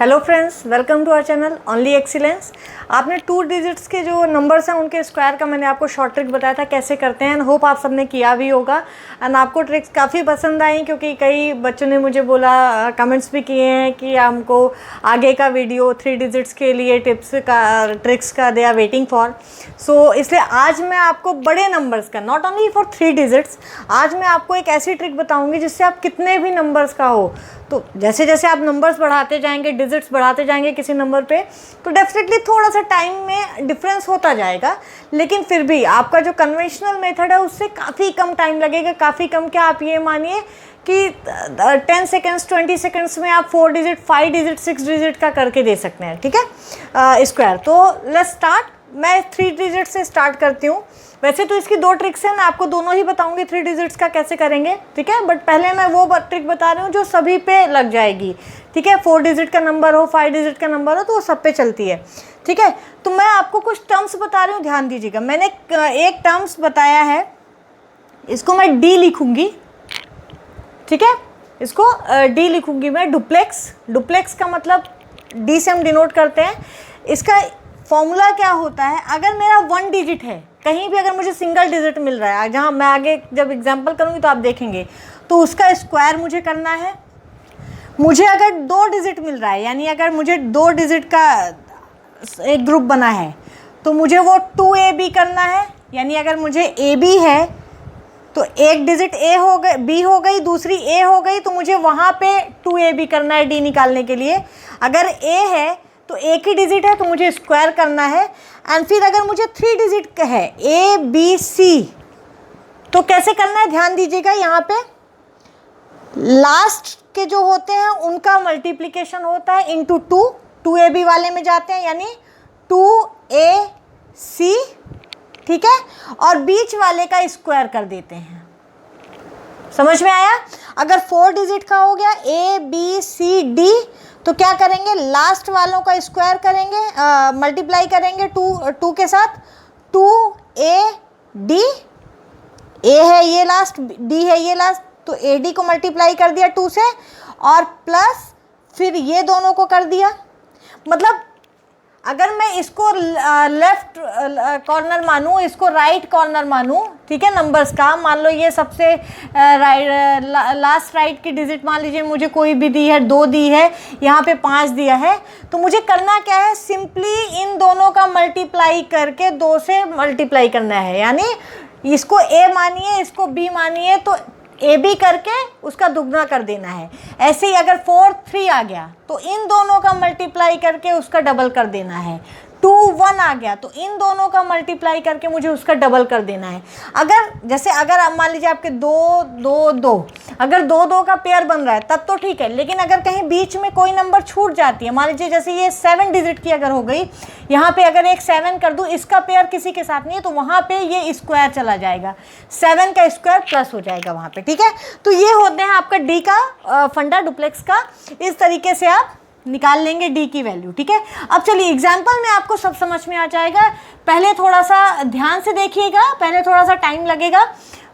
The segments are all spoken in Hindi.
Hello friends, welcome to our channel only excellence. आपने 2 डिजिट्स के जो नंबर्स हैं उनके स्क्वायर का मैंने आपको शॉर्ट ट्रिक बताया था कैसे करते हैं। एंड होप आप सबने किया भी होगा एंड आपको ट्रिक्स काफ़ी पसंद आई, क्योंकि कई बच्चों ने मुझे बोला, कमेंट्स भी किए हैं कि हमको आगे का वीडियो 3 डिजिट्स के लिए टिप्स का ट्रिक्स का दे आर वेटिंग फॉर। सो इसलिए आज मैं आपको बड़े नंबर्स का, नॉट ओनली फॉर 3 डिजिट्स, आज मैं आपको एक ऐसी ट्रिक बताऊँगी जिससे आप कितने भी नंबर्स का हो, तो जैसे जैसे आप नंबर्स बढ़ाते जाएंगे, डिजिट्स बढ़ाते जाएंगे किसी नंबर पे, तो डेफिनेटली थोड़ा सा टाइम में डिफरेंस होता जाएगा, लेकिन फिर भी आपका जो कन्वेंशनल मेथड है उससे काफ़ी कम टाइम लगेगा। काफ़ी कम क्या, आप ये मानिए कि 10 सेकेंड्स 20 सेकेंड्स में आप 4 डिजिट 5 डिजिट 6 डिजिट का करके दे सकते हैं, ठीक है, स्क्वायर। तो लेट्स स्टार्ट। मैं 3 डिजिट से स्टार्ट करती हूँ। वैसे तो इसकी 2 ट्रिक्स हैं, मैं आपको दोनों ही बताऊंगी 3 डिजिट्स का कैसे करेंगे, ठीक है, बट पहले मैं वो ट्रिक बता रही हूँ जो सभी पे लग जाएगी, ठीक है। 4 डिजिट का नंबर हो, 5 डिजिट का नंबर हो, तो वो सब पे चलती है, ठीक है। तो मैं आपको कुछ टर्म्स बता रही हूँ, ध्यान दीजिएगा। मैंने एक टर्म्स बताया है, इसको मैं डी लिखूंगी, ठीक है, इसको डी लिखूंगी मैं, डुप्लेक्स। डुप्लेक्स का मतलब डी से हम डिनोट करते हैं। इसका फॉर्मूला क्या होता है, अगर मेरा 1 डिजिट है, कहीं भी अगर मुझे सिंगल डिजिट मिल रहा है, जहाँ मैं आगे जब एग्जांपल करूँगी तो आप देखेंगे, तो उसका स्क्वायर मुझे करना है। मुझे अगर 2 डिजिट मिल रहा है, यानी अगर मुझे 2 डिजिट का एक ग्रुप बना है, तो मुझे वो 2ab करना है। यानी अगर मुझे ab है तो एक डिजिट a हो गई, b हो गई, दूसरी a हो गई, तो मुझे वहाँ पे 2ab करना है d निकालने के लिए। अगर a है तो एक ही डिजिट है तो मुझे स्क्वायर करना है। एंड फिर अगर मुझे 3 डिजिट का है, ए बी सी, तो कैसे करना है, ध्यान दीजिएगा। यहाँ पे लास्ट के जो होते हैं उनका मल्टीप्लिकेशन होता है इंटू 2ab वाले में जाते हैं, यानी 2ac, ठीक है, और बीच वाले का स्क्वायर कर देते हैं। समझ में आया? अगर 4 डिजिट का हो गया a b c d, तो क्या करेंगे, लास्ट वालों का स्क्वायर करेंगे, मल्टीप्लाई करेंगे 2 के साथ, 2ad, a है ये लास्ट, d है ये लास्ट, तो ad को मल्टीप्लाई कर दिया 2 से, और प्लस फिर ये दोनों को कर दिया। मतलब अगर मैं इसको लेफ्ट कॉर्नर मानूँ, इसको राइट कॉर्नर मानूँ, ठीक है, नंबर्स का, मान लो ये सबसे लास्ट राइट की डिजिट मान लीजिए मुझे कोई भी दी है, 2 दी है, यहाँ पे 5 दिया है, तो मुझे करना क्या है, सिंपली इन दोनों का मल्टीप्लाई करके 2 से मल्टीप्लाई करना है। यानी इसको a मानिए, इसको b मानिए, तो ab करके उसका दुगना कर देना है। ऐसे ही अगर 4 3 आ गया तो इन दोनों का मल्टीप्लाई करके उसका डबल कर देना है। 2 1 आ गया तो इन दोनों का मल्टीप्लाई करके मुझे उसका डबल कर देना है। अगर जैसे अगर आप मान लीजिए आपके 2 2 2, अगर 2 2 का पेयर बन रहा है तब तो ठीक है, लेकिन अगर कहीं बीच में कोई नंबर छूट जाती है, मान लीजिए जैसे ये 7 डिजिट की अगर हो गई, यहाँ पे अगर एक 7 कर दूँ, इसका पेयर किसी के साथ नहीं है, तो वहाँ पे ये स्क्वायर चला जाएगा, 7 का स्क्वायर प्लस हो जाएगा वहाँ पे, ठीक है। तो ये होते हैं आपका डी का फंडा डुप्लेक्स का। इस तरीके से आप निकाल लेंगे डी की वैल्यू, ठीक है। अब चलिए एग्जाम्पल में आपको सब समझ में आ जाएगा। पहले थोड़ा सा ध्यान से देखिएगा, पहले थोड़ा सा टाइम लगेगा,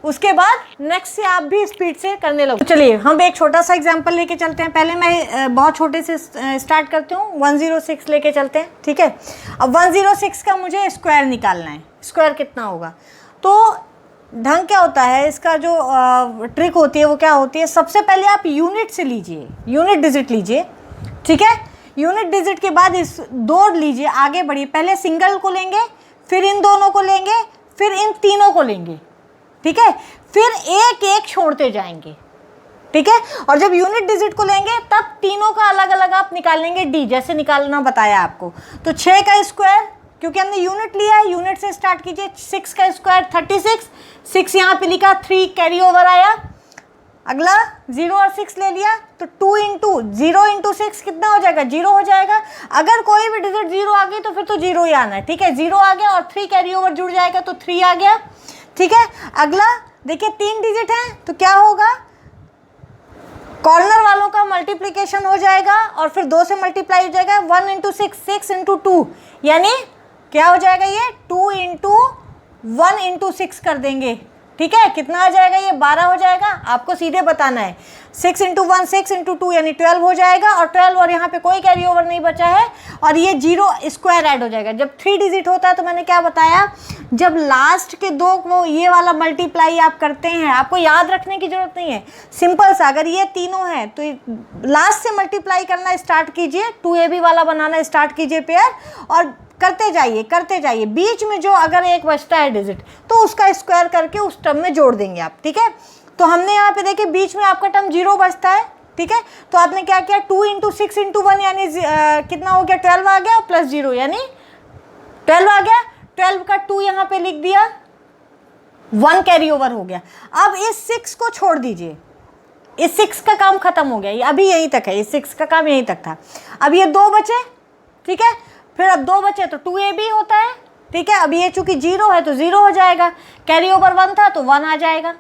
उसके बाद नेक्स्ट से आप भी स्पीड से करने लगो। चलिए हम एक छोटा सा एग्जाम्पल लेके चलते हैं। पहले मैं बहुत छोटे से स्टार्ट करती हूँ, 106 लेके चलते हैं, ठीक है। अब 106 का मुझे स्क्वायर निकालना है। स्क्वायर कितना होगा, तो ढंग क्या होता है इसका, जो ट्रिक होती है वो क्या होती है, सबसे पहले आप यूनिट से लीजिए, यूनिट डिजिट लीजिए, ठीक है। यूनिट डिजिट के बाद इस 2 लीजिए, आगे बढ़िए, पहले सिंगल को लेंगे, फिर इन दोनों को लेंगे, फिर इन तीनों को लेंगे, ठीक है, फिर एक एक छोड़ते जाएंगे, ठीक है। और जब यूनिट डिजिट को लेंगे तब तीनों का अलग अलग आप निकालेंगे डी, जैसे निकालना बताया आपको। तो 6 का स्क्वायर, क्योंकि हमने यूनिट लिया है, यूनिट से स्टार्ट कीजिए। 6 का स्क्वायर 36, 6 यहाँ पे लिखा, 3 कैरी ओवर आया, अगला 0 और 6 ले लिया, तो 2 इंटू 0 इंटू 6 कितना हो जाएगा, 0 हो जाएगा। अगर कोई भी डिजिट 0 आ गई तो फिर तो 0 ही आना है, ठीक है। 0 आ गया और 3 कैरी ओवर जुड़ जाएगा तो 3 आ गया, ठीक है। अगला देखिए 3 डिजिट है तो क्या होगा, कॉर्नर वालों का मल्टीप्लिकेशन हो जाएगा और फिर 2 से मल्टीप्लाई हो जाएगा, 1 इंटू 6 6 इंटू 2, यानी क्या हो जाएगा, ये 2 इंटू 1 इंटू 6 कर देंगे, ठीक है, कितना आ जाएगा ये 12 हो जाएगा, आपको सीधे बताना है। 6 × 1 6 × 2 यानी 12 हो जाएगा, और 12 और यहाँ पे कोई कैरी ओवर नहीं बचा है, और ये 0 स्क्वायर ऐड हो जाएगा। जब 3 डिजिट होता है तो मैंने क्या बताया, जब लास्ट के दो वो ये वाला मल्टीप्लाई आप करते हैं, आपको याद रखने की जरूरत नहीं है, सिंपल सा, अगर ये तीनों है तो लास्ट से मल्टीप्लाई करना स्टार्ट कीजिए, 2ab वाला बनाना स्टार्ट कीजिए पेयर, और करते जाइए। बीच में जो अगर एक बचता है डिजिट तो उसका स्क्वायर करके उस टर्म में जोड़ देंगे आप, ठीक है। तो हमने यहाँ पे देखिए बीच में आपका टर्म 0 बचता है, ठीक है, तो आपने क्या किया, 2 × 6 × 1 यानी कितना हो गया, 12 आ गया, प्लस 0 यानी 12 आ गया। 12 का 2 यहाँ पे लिख दिया, 1 कैरी ओवर हो गया। अब इस 6 को छोड़ दीजिए, इस 6 का काम खत्म हो गया, ये अभी यहीं तक है, इस 6 का काम यहीं तक था। अब ये 2 बचे, ठीक है, फिर अब 2 बचे तो 2ab होता है, ठीक है। अब ये चूंकि 0 है तो 0 हो जाएगा, कैरी ओवर 1 था तो 1 आ जाएगा,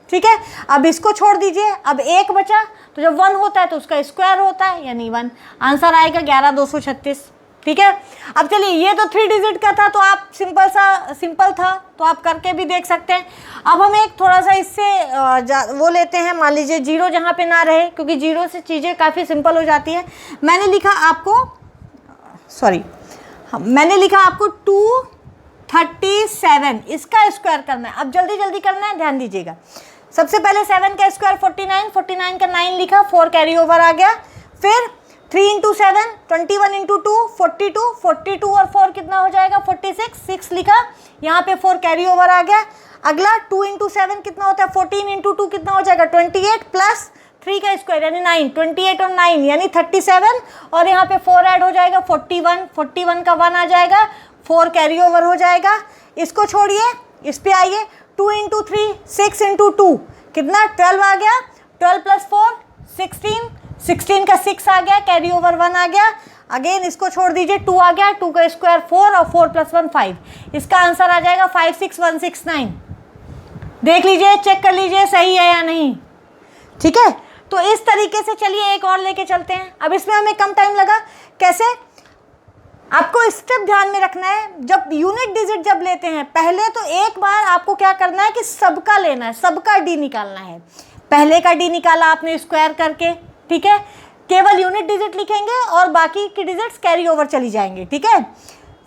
ठीक है। अब इसको छोड़ दीजिए, अब 1 बचा, तो जब 1 होता है तो उसका स्क्वायर होता है यानी 1, आंसर आएगा 11236, ठीक है। अब चलिए, ये तो 3 डिजिट का था तो आप सिंपल था तो आप करके भी देख सकते हैं। अब हम एक थोड़ा सा इससे वो लेते हैं, मान लीजिए 0 जहाँ पे ना रहे, क्योंकि 0 से चीज़ें काफ़ी सिंपल हो जाती है। मैंने लिखा आपको 237, इसका स्क्वायर करना है। अब जल्दी करना है, ध्यान दीजिएगा। सबसे पहले 7 का स्क्वायर 49, 49 का 9 लिखा, 4 कैरी ओवर आ गया। फिर 3 × 7 21 × 2 42, 42 और 4 कितना हो जाएगा, 46, 6 लिखा, यहाँ पे 4 कैरी ओवर आ गया। अगला 2 × 7 कितना होता है, 14 × 2 कितना हो जाएगा, 28 प्लस 3 का स्क्वायर यानी 9, 28 और 9 यानी 37, और यहाँ पे 4 ऐड हो जाएगा, 41 का 1 आ जाएगा, 4 कैरी ओवर हो जाएगा। इसको छोड़िए, इस पे आइए, 2 × 3 6 × 2 कितना, 12 आ गया, 12 + 4 16, 16 का 6 आ गया, कैरी ओवर 1 आ गया। अगेन इसको छोड़ दीजिए, 2 आ गया, 2 का स्क्वायर 4 और 4 + 1 5, इसका आंसर आ जाएगा 56169। देख लीजिए, चेक कर लीजिए सही है या नहीं, ठीक है। तो इस तरीके से चलिए एक और लेके चलते हैं। अब इसमें हमें कम टाइम लगा, कैसे, आपको स्टेप ध्यान में रखना है। जब यूनिट डिजिट जब लेते हैं, पहले तो एक बार आपको क्या करना है कि सबका लेना है, सबका डी निकालना है। पहले का डी निकाला आपने स्क्वायर करके, ठीक है, केवल यूनिट डिजिट लिखेंगे और बाकी की डिजिट्स कैरी ओवर चली जाएंगे, ठीक है।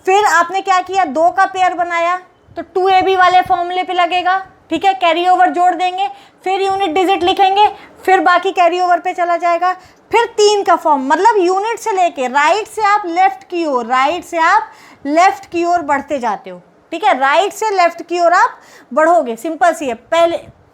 फिर आपने क्या किया, 2 का पेयर बनाया तो 2ab वाले फॉर्मूले पे लगेगा, ठीक है, कैरी ओवर जोड़ देंगे, फिर यूनिट डिजिट लिखेंगे, फिर बाकी कैरी ओवर पे चला जाएगा। फिर 3 का फॉर्म, मतलब यूनिट से लेके राइट से आप लेफ्ट की ओर बढ़ते जाते हो, ठीक है, राइट से लेफ्ट की ओर आप बढ़ोगे, सिंपल सी है।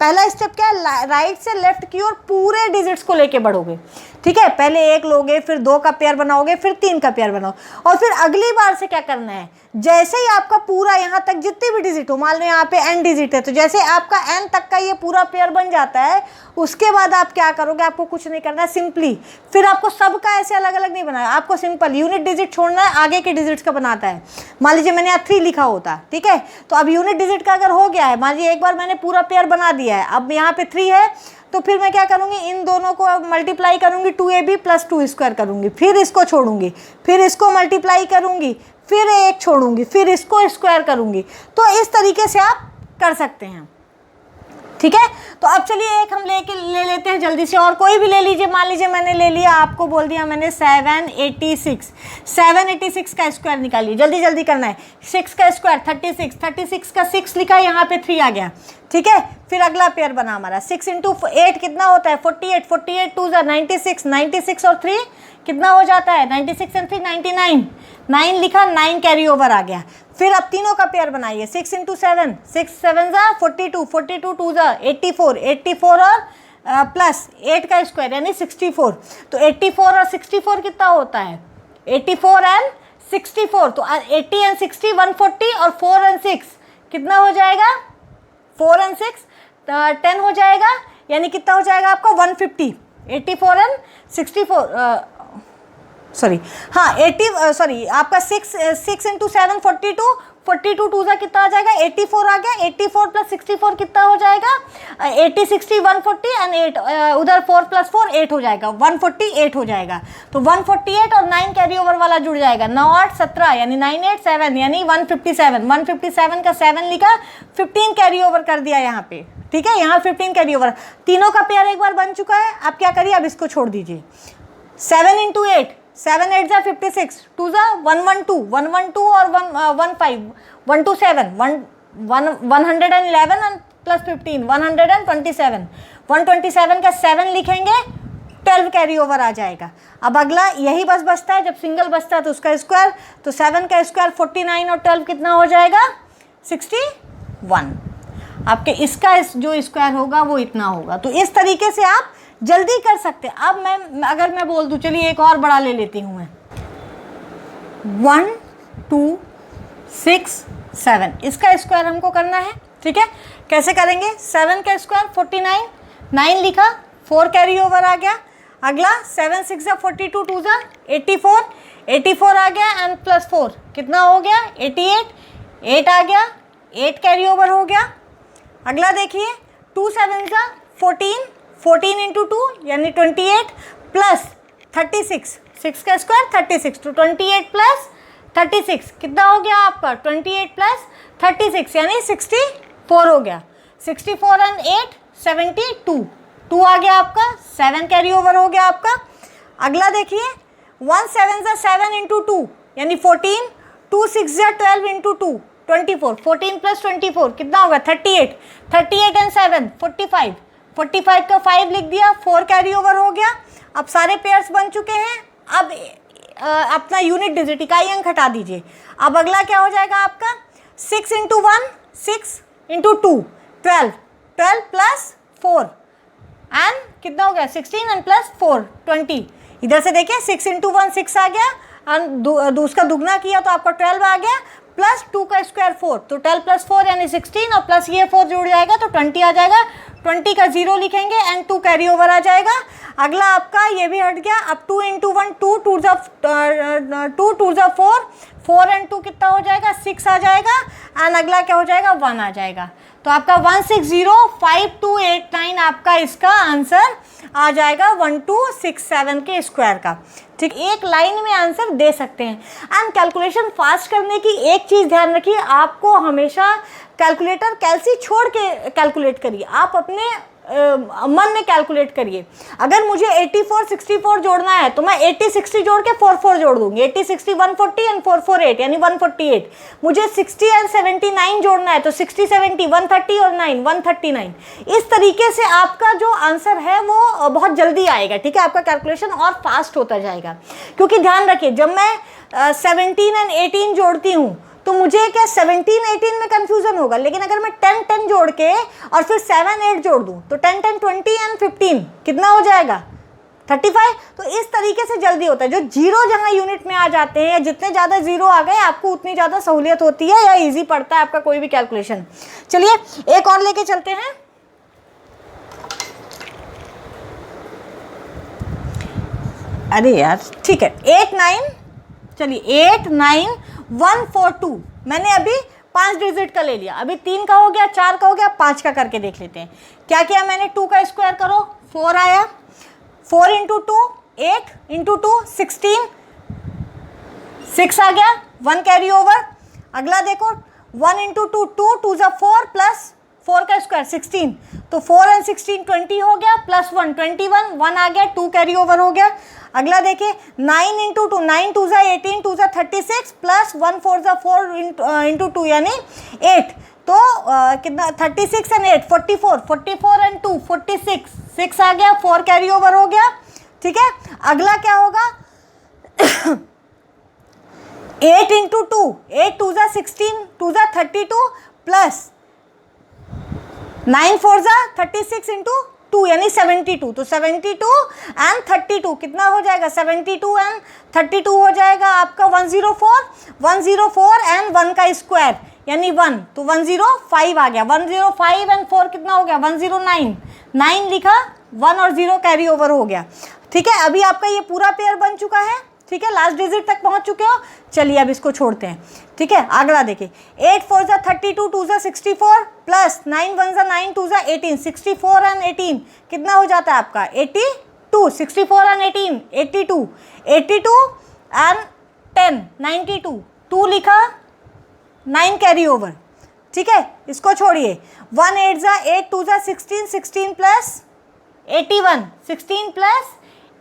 पहला स्टेप क्या है, राइट से लेफ्ट की ओर पूरे डिजिट्स को लेके बढ़ोगे, ठीक है। पहले 1 लोगे, फिर 2 का पेयर बनाओगे, फिर 3 का पेयर बनाओ, और फिर अगली बार से क्या करना है, जैसे ही आपका पूरा यहाँ तक जितनी भी डिजिट हो, मान लो यहाँ पे n डिजिट है, तो जैसे आपका n तक का ये पूरा पेयर बन जाता है, उसके बाद आप क्या करोगे, आपको कुछ नहीं करना है, सिंपली फिर आपको सबका ऐसे अलग अलग नहीं बनाया, आपको सिंपल यूनिट डिजिट छोड़ना है, आगे के डिजिट्स का बनाता है। मान लीजिए मैंने यहाँ 3 लिखा होता, ठीक है, तो अब यूनिट डिजिट का अगर हो गया है, मान लीजिए एक बार मैंने पूरा पेयर बना दिया है, अब यहाँ पे 3 है, तो फिर मैं क्या करूँगी, इन दोनों को मल्टीप्लाई करूँगी, 2ab + 2 स्क्वायर करूँगी, फिर इसको छोड़ूंगी, फिर इसको मल्टीप्लाई करूँगी, फिर 1 छोड़ूंगी, फिर इसको स्क्वायर करूँगी। तो इस तरीके से आप कर सकते हैं, ठीक है। तो अब चलिए एक हम ले लेते हैं जल्दी से, और कोई भी ले लीजिए। मान लीजिए मैंने ले लिया, आपको बोल दिया मैंने 786 का स्क्वायर निकालिए, जल्दी करना है। 6 का स्क्वायर 36 का 6 लिखा, यहाँ पे 3 आ गया, ठीक है। फिर अगला पेयर बना हमारा 6 × 8 कितना होता है, 48 2 96 और 3 कितना हो जाता है, 96 और 3 99, 9 लिखा, 9 कैरी ओवर आ गया। फिर अब तीनों का पेयर बनाइए, 6 × 7 6 7 42 2 84 और प्लस 8 का स्क्वायर यानी 64, तो 84 और 64 कितना होता है, 84 और 64, तो 80 और 60 140 और 4 और 6 कितना हो जाएगा, 4 और 6 10 हो जाएगा, यानी कितना हो जाएगा आपका 150। 84 और 64 सॉरी हाँ 80 सॉरी आपका 6 × 7 42 2 कितना आ जाएगा, 84 आ गया, 84 + 64 कितना हो जाएगा, 80 60 140 एंड 8 उधर 4 + 4 8 हो जाएगा, 148 हो जाएगा। तो 148 और 9 कैरी ओवर वाला जुड़ जाएगा, 9 8 17 यानी 9 8 7 यानी 157 का 7 लिखा, 15 कैरी ओवर कर दिया यहाँ पे, ठीक है, यहाँ 15 कैरी ओवर, तीनों का पेयर एक बार बन चुका है। आप क्या करिए, अब इसको छोड़ दीजिए। 7 इंटू 8, 7 8 जा 56, 2 जा 112, 112 और 15, 127, 111 एंड प्लस 15, 127, 127 का 7 लिखेंगे, 12 कैरी ओवर आ जाएगा। अब अगला यही बस बचता है, जब सिंगल बचता है तो उसका स्क्वायर, तो 7 का स्क्वायर 49 और 12 कितना हो जाएगा, 61। आपके इसका जो स्क्वायर होगा वो इतना होगा। तो इस तरीके से आप जल्दी कर सकते हैं। अब अगर मैं बोल दूं, चलिए एक और बड़ा ले लेती हूं मैं, 1 2 6 7, इसका स्क्वायर हमको करना है। ठीक है, कैसे करेंगे, 7 का स्क्वायर 49, 9 लिखा, 4 कैरी ओवर आ गया। अगला 7 6 जा 42, 2 जा 84, 84 आ गया एंड प्लस 4 कितना हो गया, 88, 8 आ गया, 8 कैरी ओवर हो गया। अगला देखिए, 2 7 जा 14, 14 इंटू 2 यानी 28 प्लस 36, 6 का स्क्वायर 36, तो 28 प्लस 36 कितना हो गया आपका, 28 प्लस 36 यानी 64 हो गया। 64 एंड 8 72, 2 आ गया आपका, 7 कैरी ओवर हो गया आपका। अगला देखिए, 1 7 जा 7 इंटू 2 यानी 14, 2 6 जा 12 इंटू 2 24, 14 प्लस 24 कितना होगा, 38, 38 एंड 7 45, 45 का 5 लिख दिया, 4 कैरी ओवर हो गया। अब सारे पेयर्स बन चुके हैं। अब अपना यूनिट डिजिट इकाई अंक हटा दीजिए। अब अगला क्या हो जाएगा आपका, 6 इंटू 1 6 इंटू 2 12, 12 प्लस 4 एंड कितना हो गया, 16 एंड प्लस 4 20। इधर से देखिए, 6 इंटू 1 6 आ गया एंड उसका दुगना किया तो आपका 12 आ गया, प्लस 2 का स्क्वायर 4, तो 12 प्लस 4 यानी 16 और प्लस ये 4 जुड़ जाएगा तो 20 आ जाएगा। 20 का 0 लिखेंगे एंड 2 कैरी ओवर आ जाएगा। अगला आपका ये भी हट गया। अब 2 इंटू 1 2, 2 जा 4, 4 एंड 2 कितना हो जाएगा, 6 आ जाएगा एंड अगला क्या हो जाएगा, 1 आ जाएगा। तो आपका 1605289 आपका इसका आंसर आ जाएगा 1267 के स्क्वायर का। ठीक, एक लाइन में आंसर दे सकते हैं। एंड कैलकुलेशन फास्ट करने की एक चीज़ ध्यान रखिए, आपको हमेशा कैलकुलेटर कैलसी छोड़ के कैलकुलेट करिए, आप अपने मन में कैलकुलेट करिए। अगर मुझे 84 64 जोड़ना है तो मैं 80 60 जोड़ के 44 जोड़ दूंगी, 80 60 140 एंड 448 यानी 148। मुझे 60 एंड 79 जोड़ना है तो 60 70 130 और 9 139। इस तरीके से आपका जो आंसर है वो बहुत जल्दी आएगा। ठीक है, आपका कैलकुलेशन और फास्ट होता जाएगा। क्योंकि ध्यान रखिए, जब मैं 17 एंड 18 जोड़ती हूँ तो मुझे क्या 17 18 में कंफ्यूजन होगा, लेकिन अगर मैं 10 10 जोड़ के और फिर 7 8 जोड़ दूं तो 10 10 20 एंड 15 कितना हो जाएगा, 35। तो इस तरीके से जल्दी होता है। जो जीरो जहां यूनिट में आ जाते हैं, या जितने ज़्यादा जीरो आ गए आपको उतनी ज़्यादा सहूलियत होती है या ईजी पड़ता है आपका कोई भी कैलकुलेशन। चलिए एक और लेके चलते हैं। अरे यार ठीक है, 8 9, चलिए 8 9 1 4 2, मैंने अभी 5 डिजिट का ले लिया, अभी 3 का हो गया, 4 का हो गया, 5 का करके देख लेते हैं। क्या किया मैंने, 2 का स्क्वायर करो, 4 आया, 4 इंटू 2 8 इंटू 2 16, 6 आ गया, 1 कैरी ओवर। अगला देखो 1 इंटू 2 2 2 जा 4 प्लस 4 का स्क्वायर 16, तो 4 एंड 16 20 हो गया, प्लस 1 21, 1 आ गया, 2 कैरी ओवर हो गया। अगला देखिए 9 इंटू 2 9 2 जा 18 2 जा 36 प्लस 1 4 जा 4 इंटू 2 यानी 8, तो कितना 36 एंड 8 44, 44 एंड 2 46, 6 आ गया, 4 कैरी ओवर हो गया। ठीक है, अगला क्या होगा 8 इंटू 2 8 2 जा 16 2 जा 32 प्लस 9 4 जा 36 इंटू 2 यानी 72, तो 72 एंड 32 कितना हो जाएगा, 72 एंड 32 हो जाएगा आपका 104, 104 एंड 1 का स्क्वायर यानी 1, तो 105 आ गया, 105 एंड 4 कितना हो गया 109, 9 लिखा, 1 और 0 कैरी ओवर हो गया। ठीक है, अभी आपका ये पूरा पेयर बन चुका है। ठीक है, लास्ट डिजिट तक पहुंच चुके हो। चलिए अब इसको छोड़ते हैं। ठीक है, अगला देखिए 8 4 जा 32 2 जा 64 प्लस 9 1 जा 9 2 जा 18, 64 एंड 18 कितना हो जाता है आपका 82, 64 एंड 18 82, 82 एंड 10 92, 2 लिखा, 9 कैरी ओवर। ठीक है, इसको छोड़िए। 1 8 जा 8 2 जा 16, 16 प्लस 81, 16 प्लस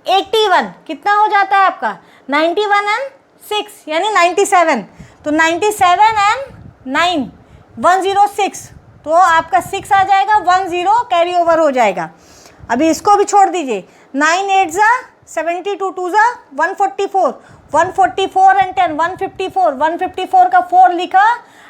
81 कितना हो जाता है आपका 91 एंड 6 यानी 97। तो 97 एंड 9 106, तो आपका 6 आ जाएगा, 10 कैरी ओवर हो जाएगा। अभी इसको भी छोड़ दीजिए। 9 8 जा 72, 2 जा 144, 144 एंड 10 154, 154 का 4 लिखा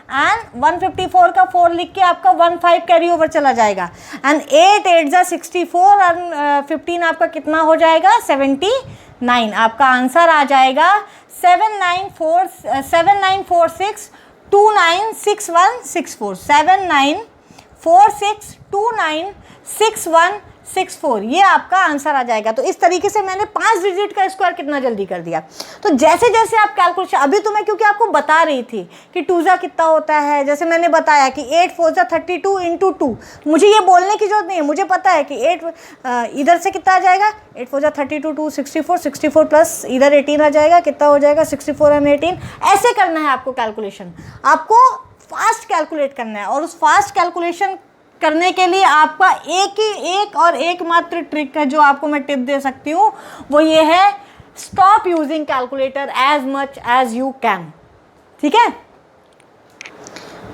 एंड 154 का 4 लिख के आपका 15 कैरी ओवर चला जाएगा। एंड 8 8 जा 64 एंड 15 आपका कितना हो जाएगा 79। आपका आंसर आ जाएगा 7946 296164, 7946296164, ये आपका आंसर आ जाएगा। तो इस तरीके से मैंने 5 डिजिट का स्क्वायर कितना जल्दी कर दिया। तो जैसे जैसे आप कैलकुलेशन, अभी तो मैं क्योंकि आपको बता रही थी कि 2 जा कितना होता है, जैसे मैंने बताया कि 8 4 जा 32 इंटू 2, मुझे ये बोलने की जरूरत नहीं है, मुझे पता है कि 8 इधर से कितना आ जाएगा 8 4 जा 32 2 64, 64 प्लस इधर 18 आ जाएगा, कितना हो जाएगा 64 एंड 18। ऐसे करना है आपको कैलकुलेशन, आपको फास्ट कैलकुलेट करना है। और उस फास्ट कैलकुलेशन करने के लिए आपका एक और एकमात्र ट्रिक है जो आपको मैं टिप दे सकती हूँ, वो ये है stop using calculator as much as you can. ठीक है,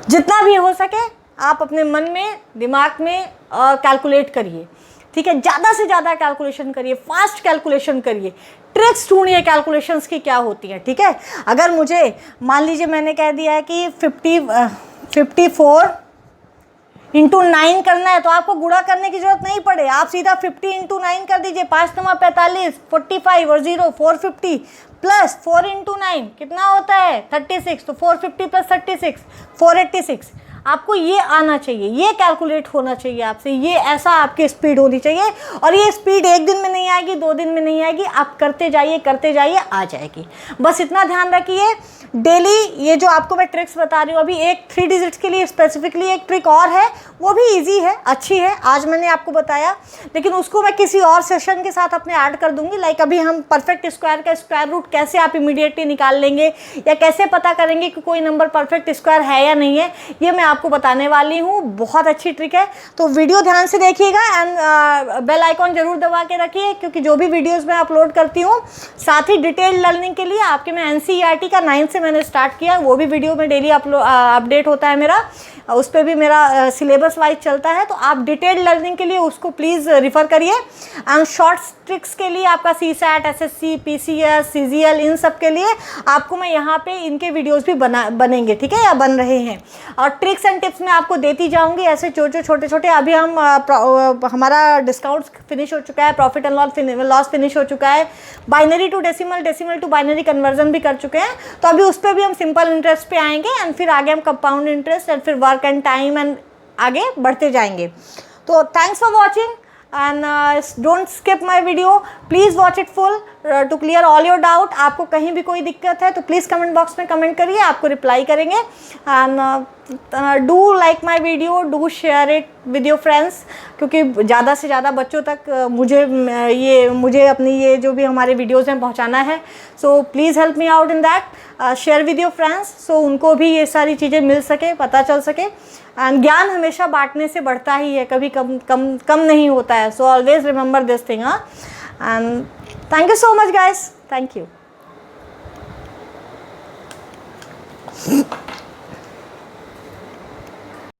जितना भी हो सके आप अपने मन में दिमाग में कैलकुलेट करिए। ठीक है, ज़्यादा से ज़्यादा कैलकुलेशन करिए, फास्ट कैलकुलेशन करिए, ट्रिक्स ढूंढिए कैलकुलेशंस की क्या होती हैं। ठीक है, अगर मुझे मान लीजिए मैंने कह दिया है कि 54 इंटू 9 करना है, तो आपको गुणा करने की जरूरत नहीं पड़े, आप सीधा 50 इंटू 9 कर दीजिए, 5 9 45, 45 और 0 450 प्लस 4 इंटू 9 कितना होता है 36, तो 450 प्लस 36 486। आपको ये आना चाहिए, ये कैलकुलेट होना चाहिए आपसे, ये ऐसा आपकी स्पीड होनी चाहिए। और ये स्पीड एक दिन में नहीं आएगी, 2 दिन में नहीं आएगी, आप करते जाइए आ जाएगी। बस इतना ध्यान रखिए डेली। ये जो आपको मैं ट्रिक्स बता रही हूँ, अभी एक 3 डिजिट्स के लिए स्पेसिफिकली एक ट्रिक और है, वो भी इजी है, अच्छी है, आज मैंने आपको बताया, लेकिन उसको मैं किसी और सेशन के साथ अपने ऐड कर दूंगी। लाइक अभी हम परफेक्ट स्क्वायर का स्क्वायर रूट कैसे आप इमीडिएटली निकाल लेंगे या कैसे पता करेंगे कि कोई नंबर परफेक्ट स्क्वायर है या नहीं है, ये मैं आपको बताने वाली हूँ। बहुत अच्छी ट्रिक है, तो वीडियो ध्यान से देखिएगा एंड बेल आइकॉन जरूर दबा के रखिए, क्योंकि जो भी वीडियोस मैं अपलोड करती हूँ, साथ ही डिटेल लर्निंग के लिए आपके मैं NCERT का 9 से मैंने स्टार्ट किया, वो भी वीडियो में डेली अपडेट होता है मेरा, उस पर भी मेरा सिलेबस वाइज चलता है, तो आप डिटेल लर्निंग के लिए उसको प्लीज़ रिफ़र करिए। एंड शॉर्ट ट्रिक्स के लिए आपका CSAT SSC PCS CGL इन सब के लिए आपको मैं यहाँ पे इनके वीडियोस भी बनेंगे, ठीक है, या बन रहे हैं। और ट्रिक्स एंड टिप्स मैं आपको देती जाऊँगी ऐसे जो छोटे छोटे। अभी हम हमारा डिस्काउंट फिनिश हो चुका है, प्रॉफिट एंड लॉस फिनिश हो चुका है, binary to decimal, decimal to binary conversion भी कर चुके हैं, तो अभी उस पर भी हम सिंपल इंटरेस्ट पे आएंगे एंड फिर आगे हम कंपाउंड इंटरेस्ट एंड फिर वर्क एंड टाइम एंड आगे बढ़ते जाएंगे। तो thanks for watching and don't skip my video, please watch it full to clear all your doubt. आपको कहीं भी कोई दिक्कत है तो प्लीज़ कमेंट बॉक्स में कमेंट करिए, आपको रिप्लाई करेंगे। And do like my video, do share it with your friends, क्योंकि ज़्यादा से ज़्यादा बच्चों तक मुझे अपनी ये जो भी हमारे वीडियोज़ हैं पहुँचाना है। So please help me out in that, share with your friends, so उनको भी ये सारी चीज़ें मिल सके, पता चल सके। एंड ज्ञान हमेशा बांटने से बढ़ता ही है, कभी कम नहीं होता है। So always remember this thing. And thank you so much guys, thank you.